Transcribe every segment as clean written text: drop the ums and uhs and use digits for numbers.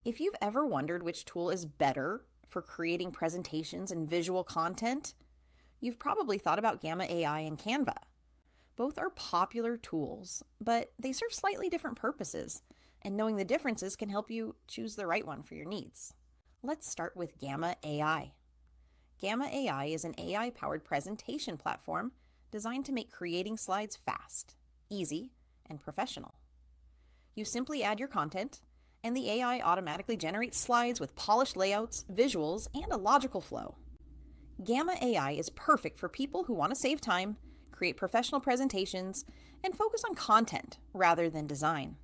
If you've ever wondered which tool is better for creating presentations and visual content, you've probably thought about Gamma AI and Canva. Both are popular tools, but they serve slightly different purposes, and knowing the differences can help you choose the right one for your needs. Let's start with Gamma AI. Gamma AI is an AI-powered presentation platform designed to make creating slides fast, easy, and professional. You simply add your content, and the AI automatically generates slides with polished layouts, visuals, and a logical flow. Gamma AI is perfect for people who want to save time, create professional presentations, and focus on content rather than design.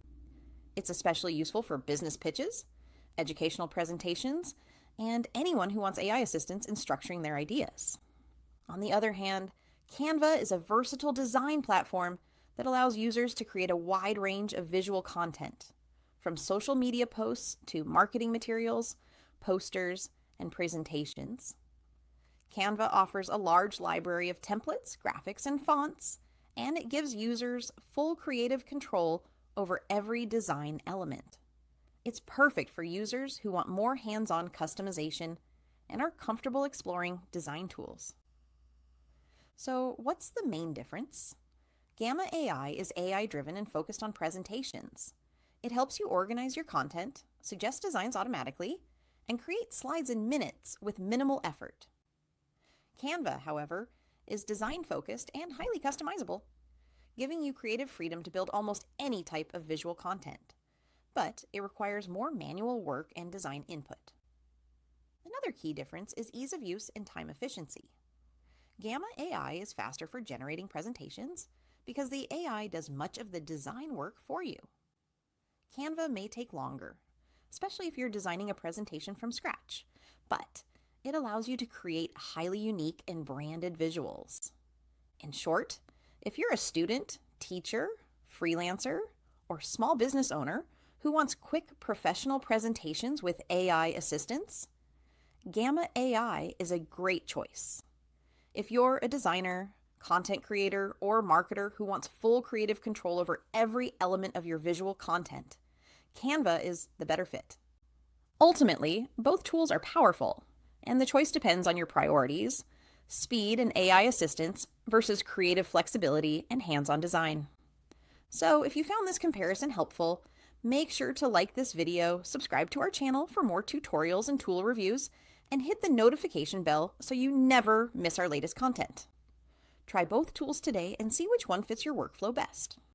It's especially useful for business pitches, educational presentations, and anyone who wants AI assistance in structuring their ideas. On the other hand, Canva is a versatile design platform that allows users to create a wide range of visual content, from social media posts to marketing materials, posters, and presentations. Canva offers a large library of templates, graphics, and fonts, and it gives users full creative control over every design element. It's perfect for users who want more hands-on customization and are comfortable exploring design tools. So, what's the main difference? Gamma AI is AI-driven and focused on presentations. It helps you organize your content, suggest designs automatically, and create slides in minutes with minimal effort. Canva, however, is design-focused and highly customizable, giving you creative freedom to build almost any type of visual content. But it requires more manual work and design input. Another key difference is ease of use and time efficiency. Gamma AI is faster for generating presentations because the AI does much of the design work for you. Canva may take longer, especially if you're designing a presentation from scratch, but it allows you to create highly unique and branded visuals. In short, if you're a student, teacher, freelancer, or small business owner who wants quick professional presentations with AI assistance, Gamma AI is a great choice. If you're a designer, content creator, or marketer who wants full creative control over every element of your visual content, Canva is the better fit. Ultimately, both tools are powerful, and the choice depends on your priorities, speed and AI assistance versus creative flexibility and hands-on design. So if you found this comparison helpful, make sure to like this video, subscribe to our channel for more tutorials and tool reviews, and hit the notification bell so you never miss our latest content. Try both tools today and see which one fits your workflow best.